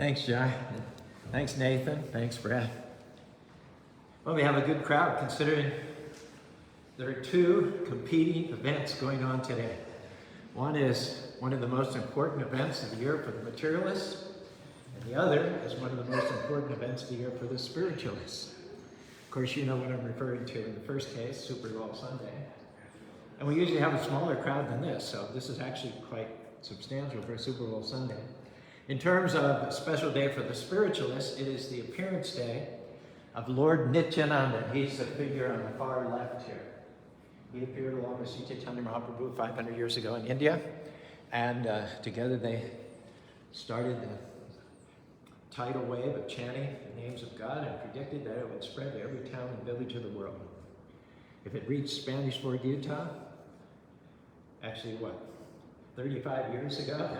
Thanks, John. Thanks, Nathan. Thanks, Brad. Well, we have a good crowd considering there are two competing events going on today. One is one of the most important events of the year for the materialists, and the other is one of the most important events of the year for the spiritualists. Of course, you know what I'm referring to in the first case, Super Bowl Sunday. And we usually have a smaller crowd than this, so this is actually quite substantial for Super Bowl Sunday. In terms of a special day for the spiritualists, it is the appearance day of Lord Nityananda. He's the figure on the far left here. He appeared along with Sri Chaitanya Mahaprabhu 500 years ago in India, and together they started the tidal wave of chanting the names of God and predicted that it would spread to every town and village of the world. If it reached Spanish Fort, Utah, actually what, 35 years ago?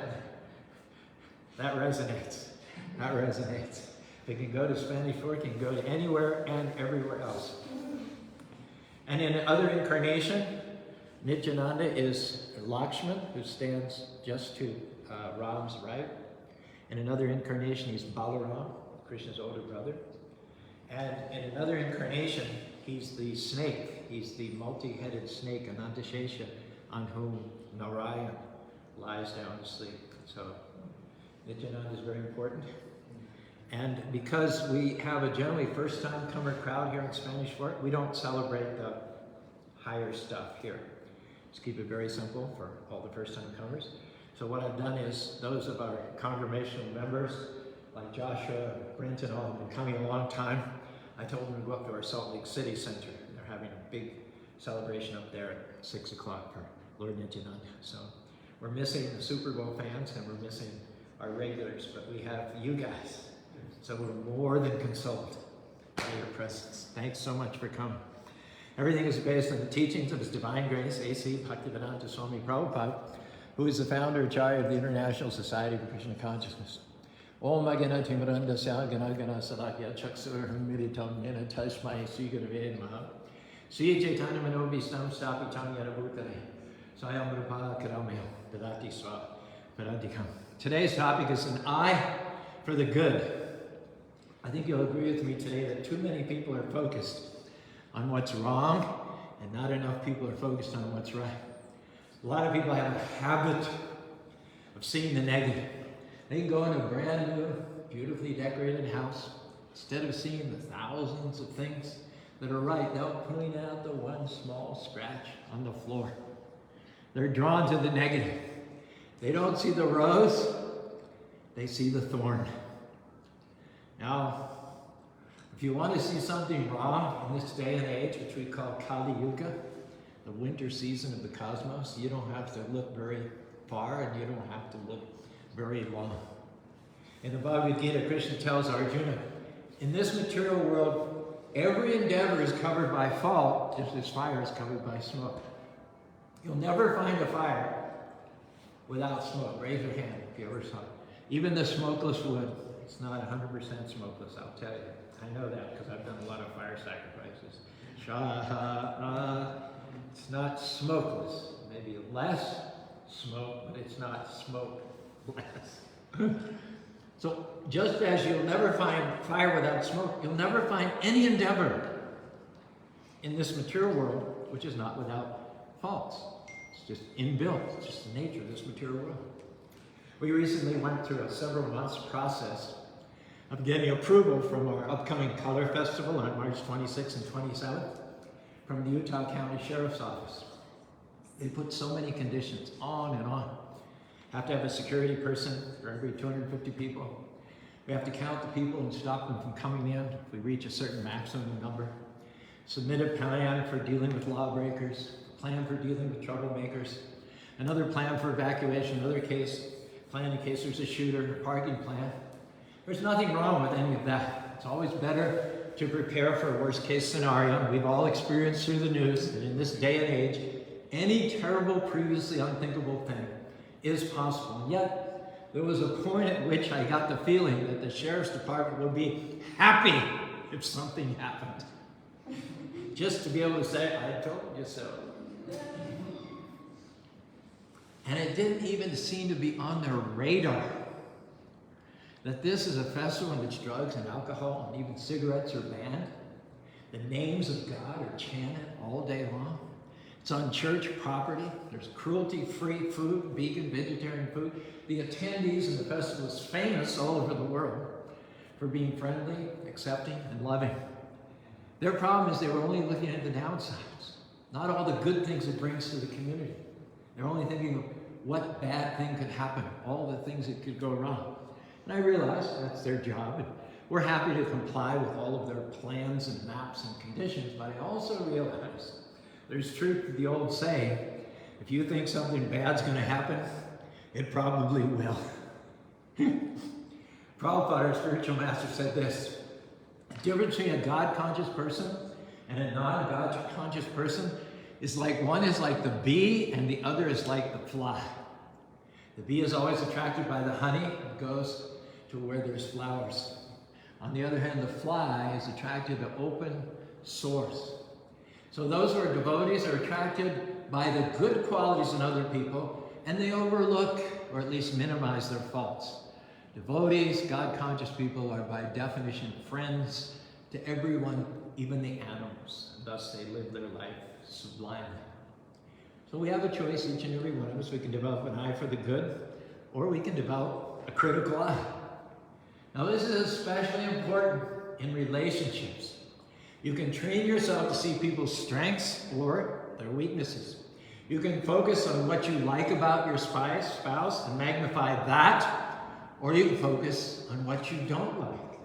That resonates. That resonates. If it can go to Spanish Fort, it can go to anywhere and everywhere else. And in another incarnation, Nityananda is Lakshman, who stands just to Ram's right. In another incarnation, he's Balaram, Krishna's older brother. And in another incarnation, he's the snake. He's the multi-headed snake, Anantashesha, on whom Narayan lies down to sleep. So Nityananda is very important. And because we have a generally first-time comer crowd here in Spanish Fort, we don't celebrate the higher stuff here. Just keep it very simple for all the first-time comers. So what I've done is those of our congregational members, like Joshua, Brent, and all have been coming a long time. I told them to go up to our Salt Lake City Center. They're having a big celebration up there at 6 o'clock for Lord Nityananda. So we're missing the Super Bowl fans and we're missing our regulars, but we have you guys. So we're more than consoled by your presence. Thanks so much for coming. Everything is based on the teachings of His Divine Grace, A.C. Bhaktivedanta Swami Prabhupada, who is the founder Acharya of the International Society for Krishna Consciousness. Om Agana Timranda Syagana Gana Salakya Chaksur Militam Yena Tashmai Sri Gurave Namaha Sri Chaitanya Manobhistam Stapitam Yarabhutale Sayam Rupa Karamaya Dadati Swa Paradikam. Today's topic is an eye for the good. I think you'll agree with me today that too many people are focused on what's wrong and not enough people are focused on what's right. A lot of people have a habit of seeing the negative. They can go into a brand new, beautifully decorated house. Instead of seeing the thousands of things that are right, they'll point out the one small scratch on the floor. They're drawn to the negative. They don't see the rose, they see the thorn. Now, if you want to see something wrong in this day and age, which we call Kali Yuga, the winter season of the cosmos, you don't have to look very far and you don't have to look very long. In the Bhagavad Gita, Krishna tells Arjuna, in this material world, every endeavor is covered by fault, just as fire is covered by smoke. You'll never find a fire without smoke. Raise your hand if you ever saw it. Even the smokeless wood, it's not 100% smokeless, I'll tell you. I know that because I've done a lot of fire sacrifices. It's not smokeless. Maybe less smoke, but it's not smokeless. So just as you'll never find fire without smoke, you'll never find any endeavor in this material world which is not without faults. It's just inbuilt. It's just the nature of this material world. We recently went through a several months process of getting approval from our upcoming Color Festival on March 26th and 27th from the Utah County Sheriff's Office. They put so many conditions on and on. Have to have a security person for every 250 people. We have to count the people and stop them from coming in if we reach a certain maximum number. Submit a plan for dealing with lawbreakers, a plan for dealing with troublemakers, another plan for evacuation, another plan in case there's a shooter, a parking plan. There's nothing wrong with any of that. It's always better to prepare for a worst case scenario. We've all experienced through the news that in this day and age, any terrible, previously unthinkable thing is possible. And yet, there was a point at which I got the feeling that the Sheriff's Department would be happy if something happened. Just to be able to say, I told you so. And it didn't even seem to be on their radar that this is a festival in which drugs and alcohol and even cigarettes are banned. The names of God are chanted all day long. It's on church property. There's cruelty-free food, vegan, vegetarian food. The attendees in the festival is famous all over the world for being friendly, accepting, and loving. Their problem is they were only looking at the downsides, not all the good things it brings to the community. They're only thinking of what bad thing could happen, all the things that could go wrong. And I realize that's their job, and we're happy to comply with all of their plans and maps and conditions, but I also realize there's truth to the old saying, if you think something bad's going to happen, it probably will. Prabhupada, our spiritual master, said this: the difference between a God-conscious person and a non-God-conscious person is like one is like the bee and the other is like the fly. The bee is always attracted by the honey and goes to where there's flowers. On the other hand, the fly is attracted to open source. So those who are devotees are attracted by the good qualities in other people, and they overlook or at least minimize their faults. Devotees, God-conscious people, are by definition friends to everyone, even the animals, and thus they live their life sublimely. So we have a choice, each and every one of us. We can develop an eye for the good, or we can develop a critical eye. Now this is especially important in relationships. You can train yourself to see people's strengths or their weaknesses. You can focus on what you like about your spouse and magnify that, or you can focus on what you don't like.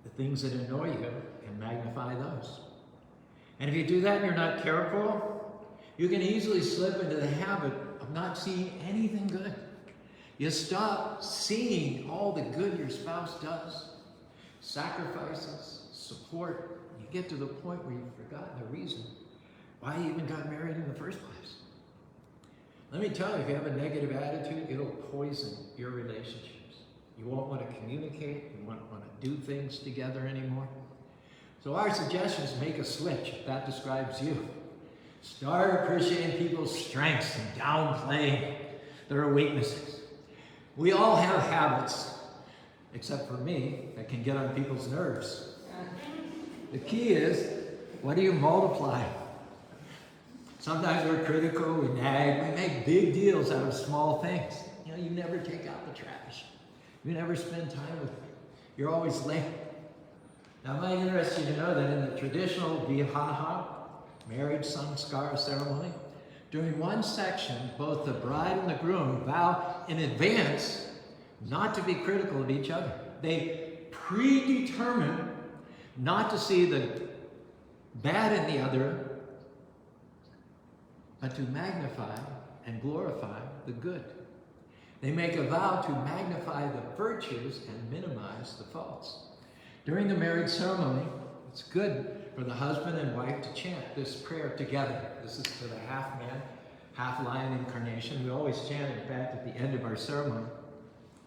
The things that annoy you, and magnify those. And if you do that and you're not careful, you can easily slip into the habit of not seeing anything good. You stop seeing all the good your spouse does, sacrifices, support. You get to the point where you've forgotten the reason why you even got married in the first place. Let me tell you, if you have a negative attitude, it'll poison your relationships. You won't want to communicate. You won't want to do things together anymore. So our suggestion is make a switch, if that describes you. Start appreciating people's strengths and downplaying their weaknesses. We all have habits, except for me, that can get on people's nerves. The key is, what do you multiply? Sometimes we're critical, we nag, we make big deals out of small things. You know, you never take out the trash. You never spend time with me. You're always late. Now, it might interest you to know that in the traditional vivaha, marriage sanskara ceremony, during one section, both the bride and the groom vow in advance not to be critical of each other. They predetermine not to see the bad in the other, but to magnify and glorify the good. They make a vow to magnify the virtues and minimize the faults. During the marriage ceremony, it's good for the husband and wife to chant this prayer together. This is for the half man, half lion incarnation. We always chant it, in fact, at the end of our ceremony.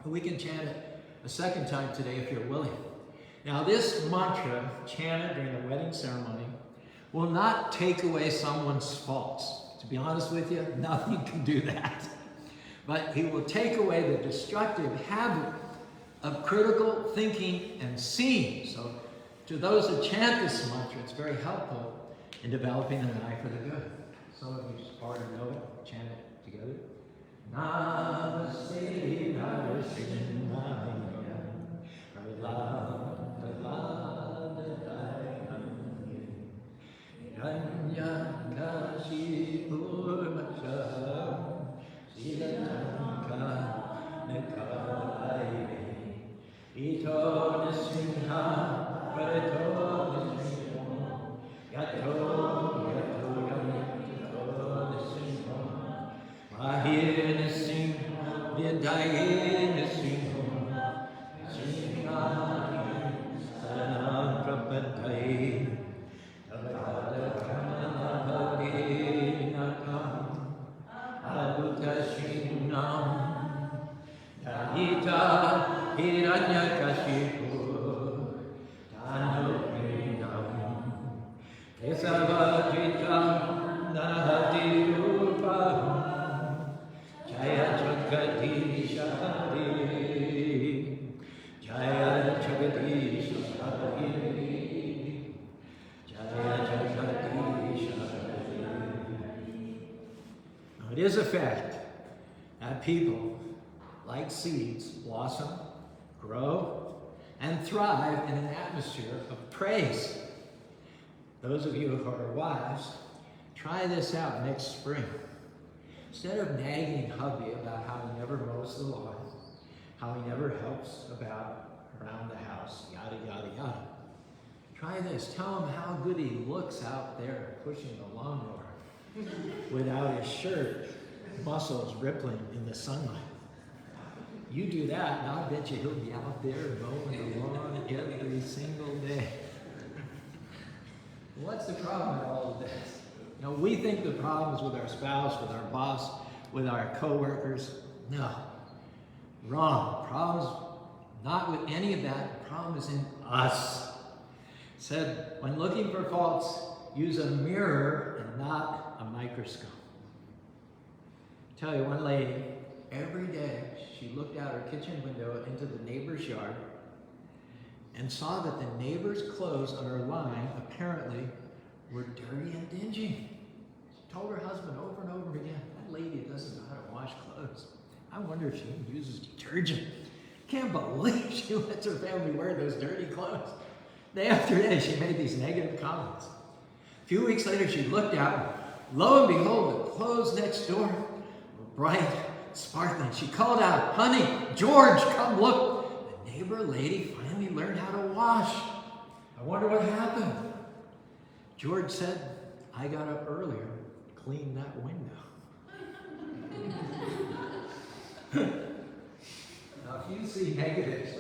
But we can chant it a second time today if you're willing. Now, this mantra chanted during the wedding ceremony will not take away someone's faults. To be honest with you, nothing can do that. But it will take away the destructive habit of critical thinking and seeing. So, to those who chant this mantra, it's very helpful in developing an eye for the good. Some of you already know it. Chant it together. Namaste, Namaste, it is a fact that people, like seeds, blossom, grow, and thrive in an atmosphere of praise. Those of you who are wives, try this out next spring. Instead of nagging hubby about how he never mows the lawn, how he never helps around the house, yada, yada, yada. Try this. Tell him how good he looks out there pushing the lawnmower without his shirt, muscles rippling in the sunlight. You do that, and I'll bet you he'll be out there mowing the lawn every single day. What's the problem with all of this? You know, we think the problem is with our spouse, with our boss, with our co-workers. No. Wrong. Problem's not with any of that. The problem is in us. It said, when looking for faults, use a mirror and not a microscope. I tell you, one lady, every day she looked out her kitchen window into the neighbor's yard and saw that the neighbor's clothes on her line apparently were dirty and dingy. She told her husband over and over again, that lady doesn't know how to wash clothes. I wonder if she even uses detergent. Can't believe she lets her family wear those dirty clothes. Day after day, she made these negative comments. A few weeks later, she looked out. Lo and behold, the clothes next door were bright, sparkling. She called out, honey, George, come look. The neighbor lady finally learned how to wash. I wonder what happened. George said, I got up earlier to clean that window. Now, if you see negatives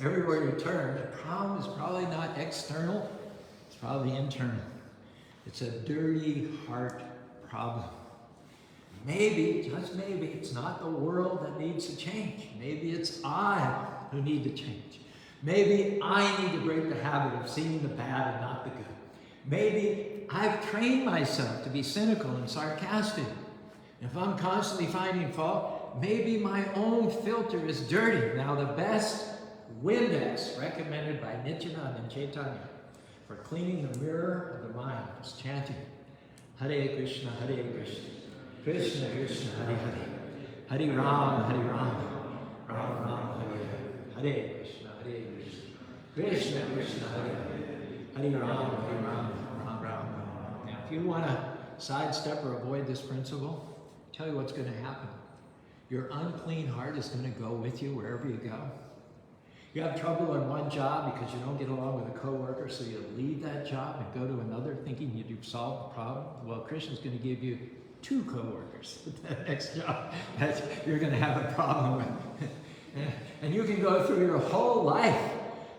everywhere you turn, the problem is probably not external, it's probably internal. It's a dirty heart problem. Maybe, just maybe, it's not the world that needs to change. Maybe it's I who need to change. Maybe I need to break the habit of seeing the bad and not the good. Maybe I've trained myself to be cynical and sarcastic. If I'm constantly finding fault, maybe my own filter is dirty. Now, the best Windex recommended by Nityananda and Chaitanya for cleaning the mirror of the mind is chanting Hare Krishna, Hare Krishna, Krishna Krishna, Hare Hare, Hare Rama, Hare Rama, Rama Rama, Hare Hare, Hare Krishna, Hare Krishna, Krishna Krishna, Hare Hare, Hare Rama, Hare Rama, Rama Rama. Now, if you want to sidestep or avoid this principle, I'll tell you what's going to happen. Your unclean heart is going to go with you wherever you go. You have trouble on one job because you don't get along with a coworker, so you leave that job and go to another thinking you've solved the problem. Well, Krishna's going to give you 2 coworkers at the next job that you're going to have a problem with. And you can go through your whole life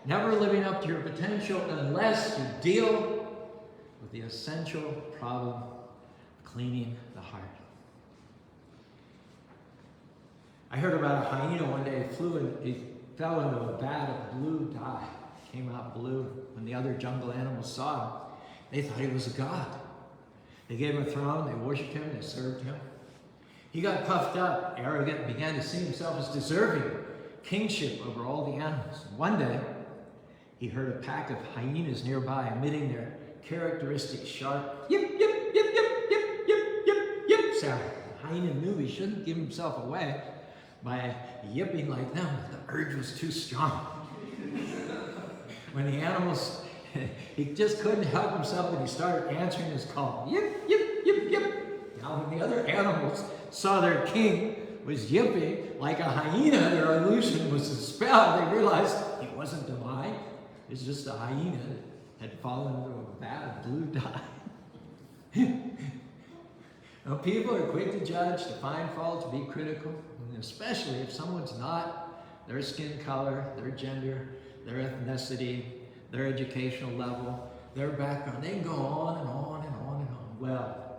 never living up to your potential unless you deal with the essential problem of cleaning the heart. I heard about a hyena one day. He fell into a vat of blue dye. Came out blue. When the other jungle animals saw him, they thought he was a god. They gave him a throne, they worshipped him, they served him. He got puffed up, arrogant, and began to see himself as deserving kingship over all the animals. One day, he heard a pack of hyenas nearby emitting their characteristic sharp yip, yip, yip, yip, yip, yip, yip, yip sound. The hyena knew he shouldn't give himself away by yipping like them. The urge was too strong. When the animals, he just couldn't help himself and he started answering his call. Yip, yip, yip, yip. Now when the other animals saw their king was yipping like a hyena, their illusion was dispelled. They realized he wasn't divine. It was just a hyena that had fallen into a vat of blue dye. Now, people are quick to judge, to find fault, to be critical, and especially if someone's not their skin color, their gender, their ethnicity, their educational level, their background. They can go on and on and on and on. Well,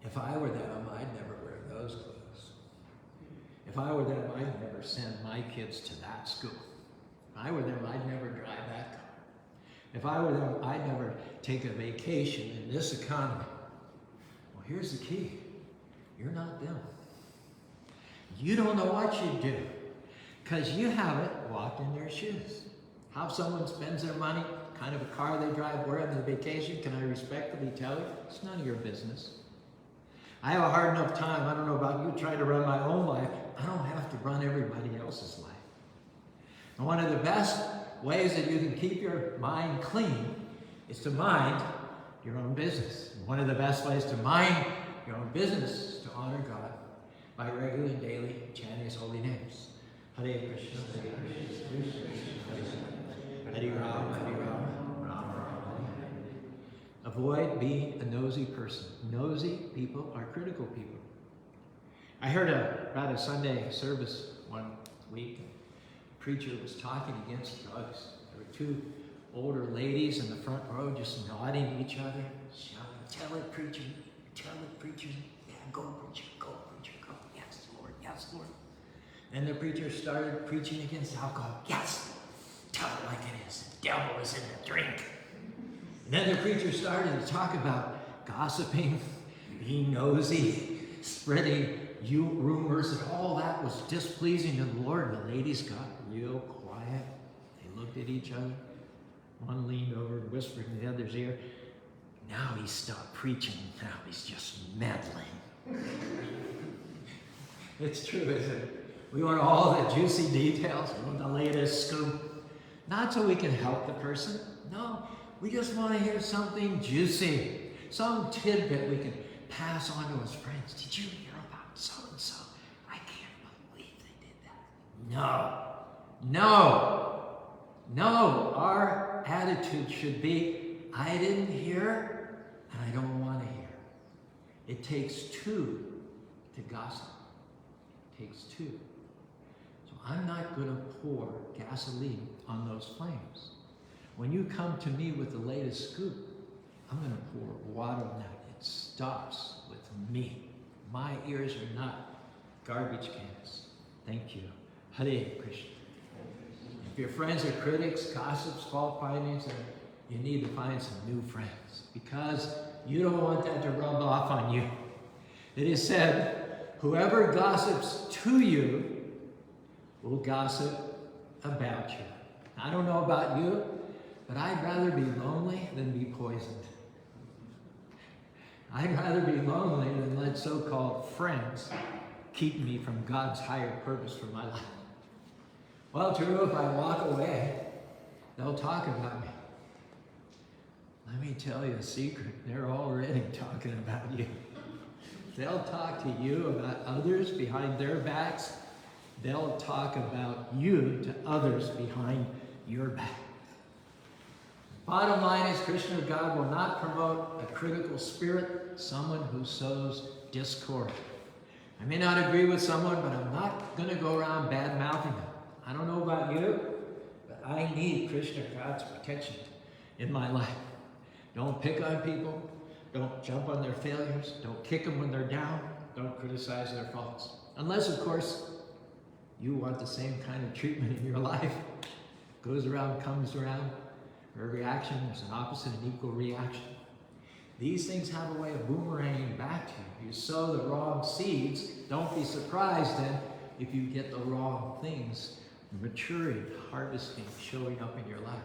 if I were them, I'd never wear those clothes. If I were them, I'd never send my kids to that school. If I were them, I'd never drive that car. If I were them, I'd never take a vacation in this economy. Well, here's the key. You're not them. You don't know what you'd do because you haven't walked in their shoes. How someone spends their money, kind of a car they drive, where on their vacation, can I respectfully tell you? It's none of your business. I have a hard enough time, I don't know about you, trying to run my own life. I don't have to run everybody else's life. And one of the best ways that you can keep your mind clean is to mind your own business. And one of the best ways to mind your own business is to honor God by regularly and daily chanting His holy names. Hare Krishna, Hare Krishna, Krishna Krishna, Hare Rama, Hare Rama, Rama Rama. Avoid being a nosy person. Nosy people are critical people. I heard about a Sunday service one week. A preacher was talking against drugs. There were two older ladies in the front row just nodding at each other, shouting, "Tell it, preacher, tell it, preacher. Yeah, go, preacher, go, preacher, go. Yes, Lord, yes, Lord." And the preacher started preaching against alcohol. "Yes, tell it like it is. The devil is in the drink." And then the preacher started to talk about gossiping, being nosy, spreading rumors, and all that was displeasing to the Lord. And the ladies got real quiet. They looked at each other. One leaned over and whispered in the other's ear, "Now he stopped preaching. Now he's just meddling." It's true, isn't it? We want all the juicy details. We want the latest scoop. Not so we can help the person. No, we just want to hear something juicy. Some tidbit we can pass on to his friends. "Did you hear about so-and-so? I can't believe they did that." No. Our attitude should be, "I didn't hear, and I don't want to hear." It takes two to gossip. It takes two. So I'm not going to pour gasoline on those flames. When you come to me with the latest scoop, I'm going to pour water on that. It stops with me. My ears are not garbage cans. Thank you. Hare Krishna. If your friends are critics, gossips, fault findings, then you need to find some new friends, because you don't want that to rub off on you. It is said, whoever gossips to you will gossip about you. I don't know about you, but I'd rather be lonely than be poisoned. I'd rather be lonely than let so-called friends keep me from God's higher purpose for my life. Well, true, if I walk away, they'll talk about me. Let me tell you a secret. They're already talking about you. They'll talk to you about others behind their backs. They'll talk about you to others behind your back. Bottom line is, Krishna, God will not promote a critical spirit, someone who sows discord. I may not agree with someone, but I'm not going to go around bad-mouthing them. I don't know about you, but I need Krishna, God's protection in my life. Don't pick on people. Don't jump on their failures. Don't kick them when they're down. Don't criticize their faults. Unless, of course, you want the same kind of treatment in your life. Goes around, comes around. For every action, there's an opposite and equal reaction. These things have a way of boomeranging back to you. You sow the wrong seeds. Don't be surprised then if you get the wrong things maturing, harvesting, showing up in your life.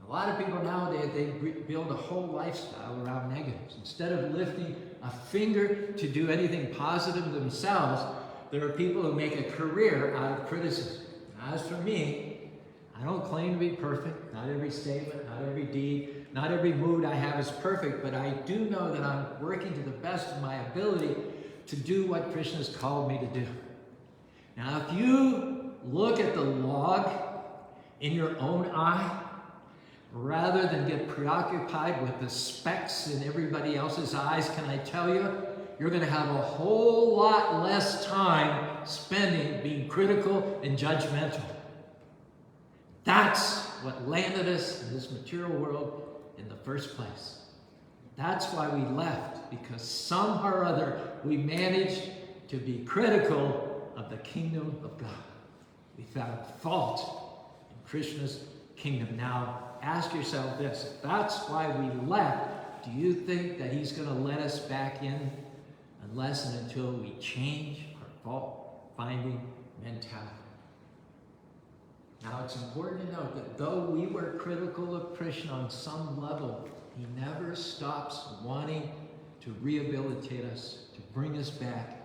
A lot of people nowadays, they build a whole lifestyle around negatives. Instead of lifting a finger to do anything positive themselves, there are people who make a career out of criticism. As for me, I don't claim to be perfect. Not every statement, not every deed, not every mood I have is perfect, but I do know that I'm working to the best of my ability to do what Krishna's called me to do. Now, if you look at the log in your own eye, rather than get preoccupied with the specks in everybody else's eyes, can I tell you, you're going to have a whole lot less time spending being critical and judgmental. That's what landed us in this material world in the first place. That's why we left, because somehow or other we managed to be critical of the kingdom of God. We found fault in Krishna's kingdom. Now, ask yourself this. If that's why we left, do you think that he's going to let us back in unless and until we change our fault-finding mentality? Now, it's important to note that though we were critical of Krishna on some level, he never stops wanting to rehabilitate us, to bring us back,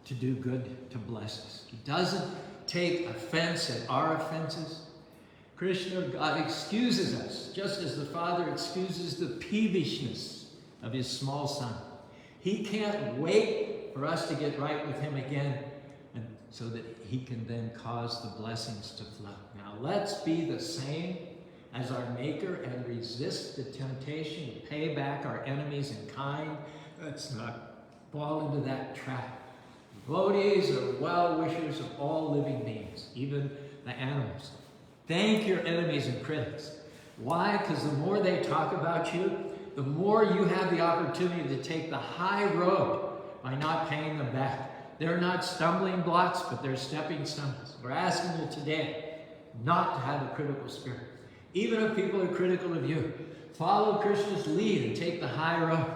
to do good, to bless us. He doesn't take offense at our offenses. Krishna, God, excuses us, just as the Father excuses the peevishness of his small son. He can't wait for us to get right with him again, and so that he can then cause the blessings to flow. Now let's be the same as our Maker and resist the temptation to pay back our enemies in kind. Let's not fall into that trap. Devotees are well-wishers of all living beings, even the animals. Thank your enemies and critics. Why? Because the more they talk about you, the more you have the opportunity to take the high road by not paying them back. They're not stumbling blocks, but they're stepping stones. We're asking you today not to have a critical spirit. Even if people are critical of you, follow Krishna's lead and take the high road.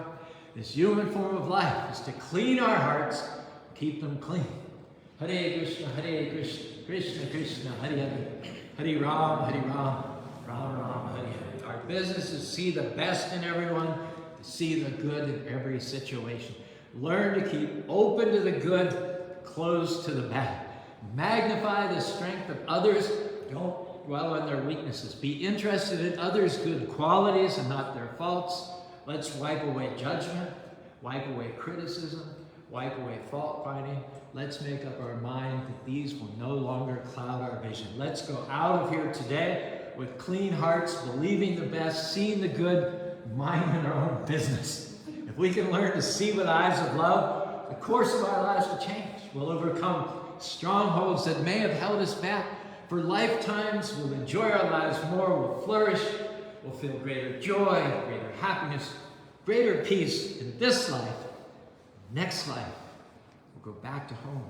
This human form of life is to clean our hearts, keep them clean. Hare Krishna, Krishna Krishna, Hare Hare. Hare Ram, Ram Ram, Hare Hare. Our business is to see the best in everyone, to see the good in every situation. Learn to keep open to the good, closed to the bad. Magnify the strength of others. Don't dwell on their weaknesses. Be interested in others' good qualities and not their faults. Let's wipe away judgment, wipe away criticism, wipe away fault finding. Let's make up our mind that these will no longer cloud our vision. Let's go out of here today with clean hearts, believing the best, seeing the good, minding our own business. If we can learn to see with eyes of love, the course of our lives will change. We'll overcome strongholds that may have held us back for lifetimes. We'll enjoy our lives more. We'll flourish. We'll feel greater joy, greater happiness, greater peace in this life. Next life, we'll go back to home,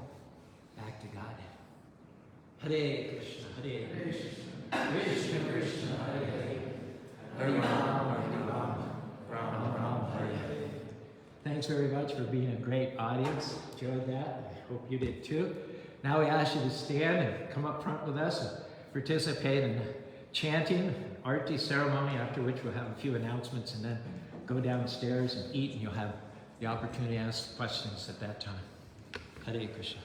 back to Godhead. Hare Krishna, Hare Krishna, Krishna Krishna, Hare Hare, Hare Ram, Ram Ram, Hare Hare. Thanks very much for being a great audience. Enjoyed that. I hope you did too. Now we ask you to stand and come up front with us and participate in the chanting, arti ceremony, after which we'll have a few announcements and then go downstairs and eat, and you'll have the opportunity to ask questions at that time. Hare Krishna.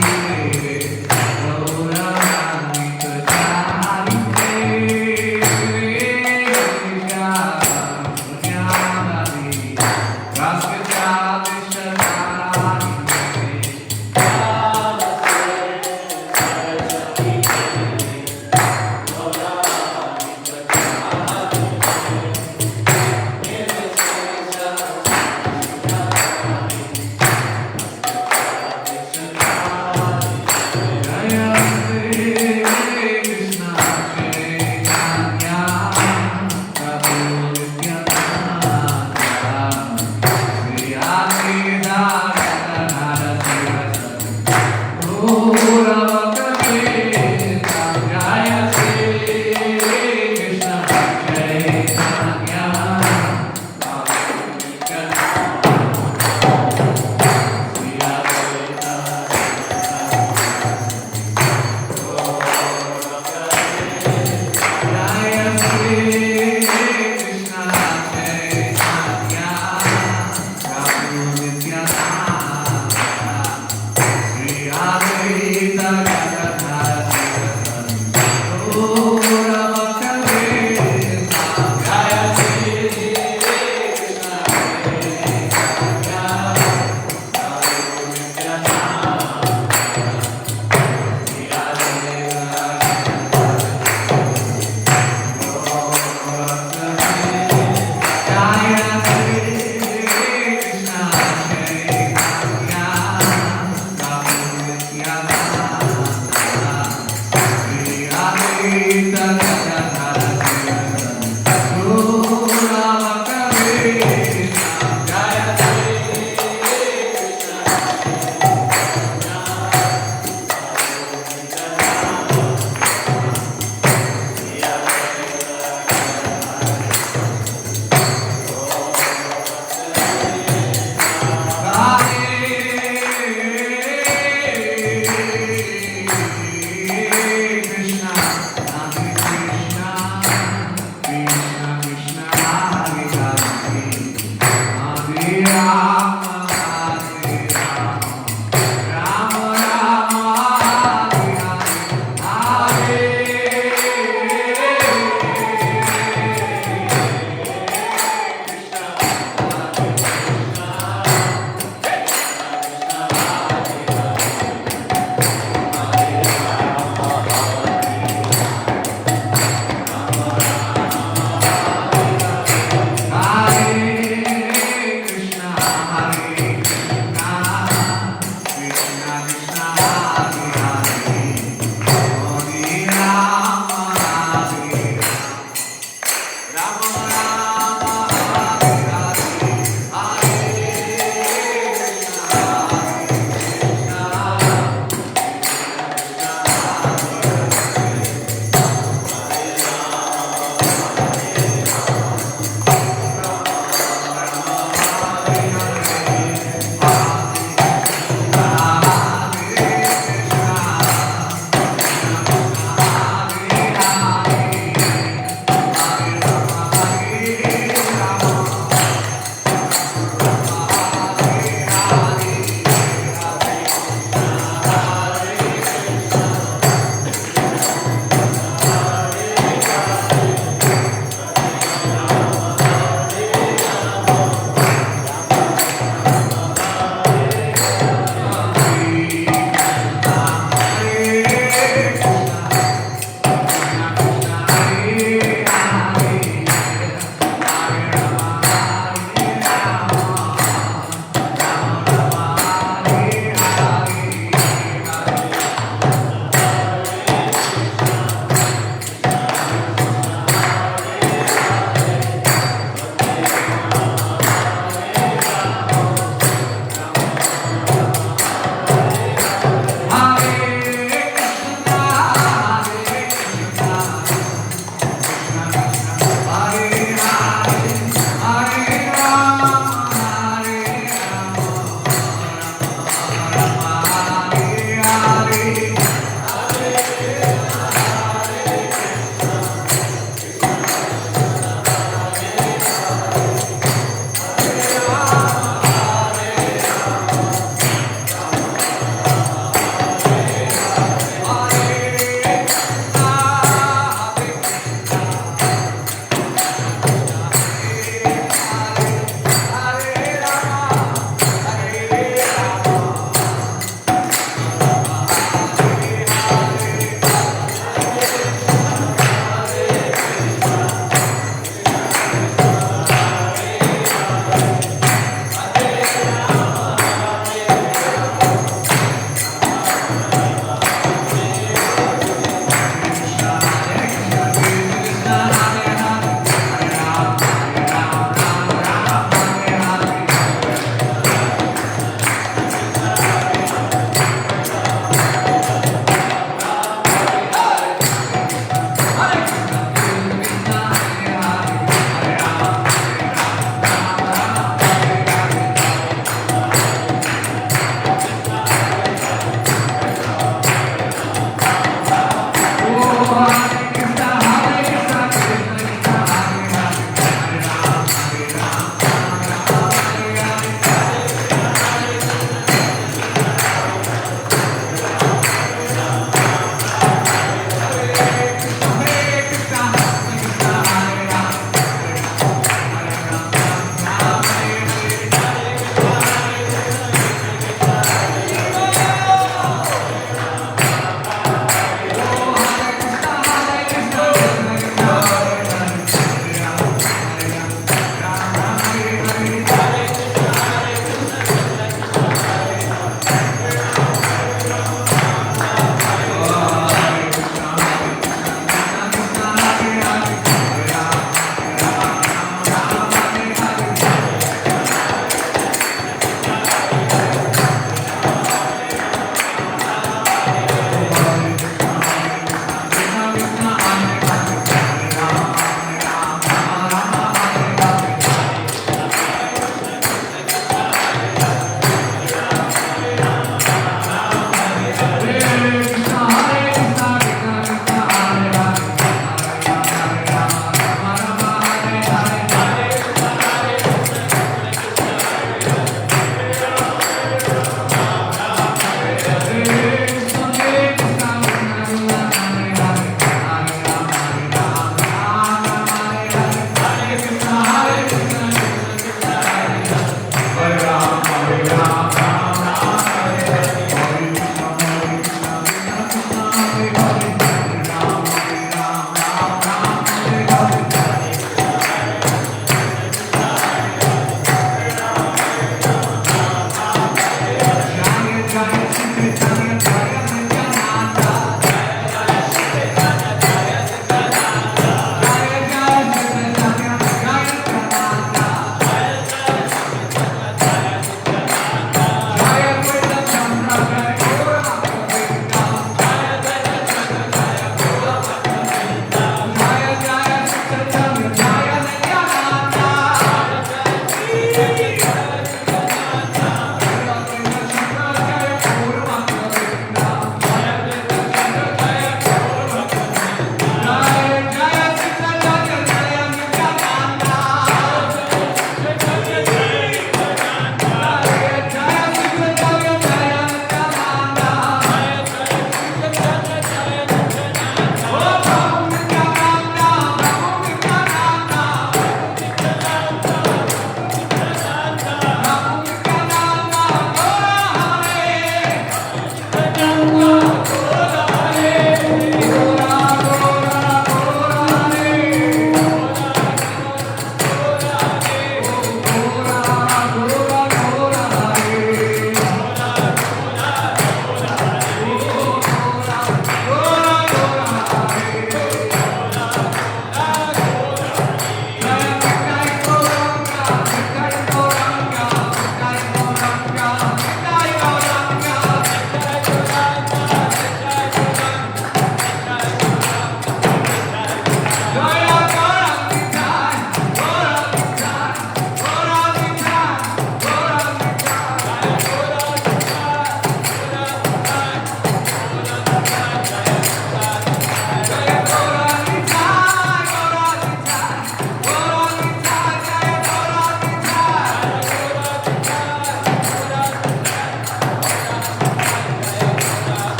Yeah.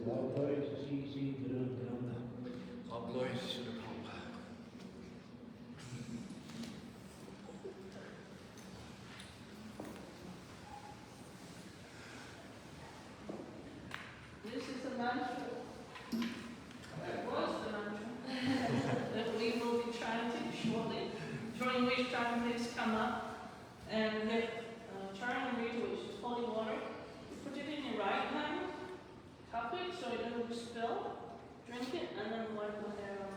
All glory to CC, Prabhupada. All glory to Prabhupada. This is the mantra. That was the mantra that we will be chanting shortly, during which time things come up. And the Charanamrita, which is holy water, you put it in your right hand, cup it so it doesn't spill, drink it, and then wipe the hair off.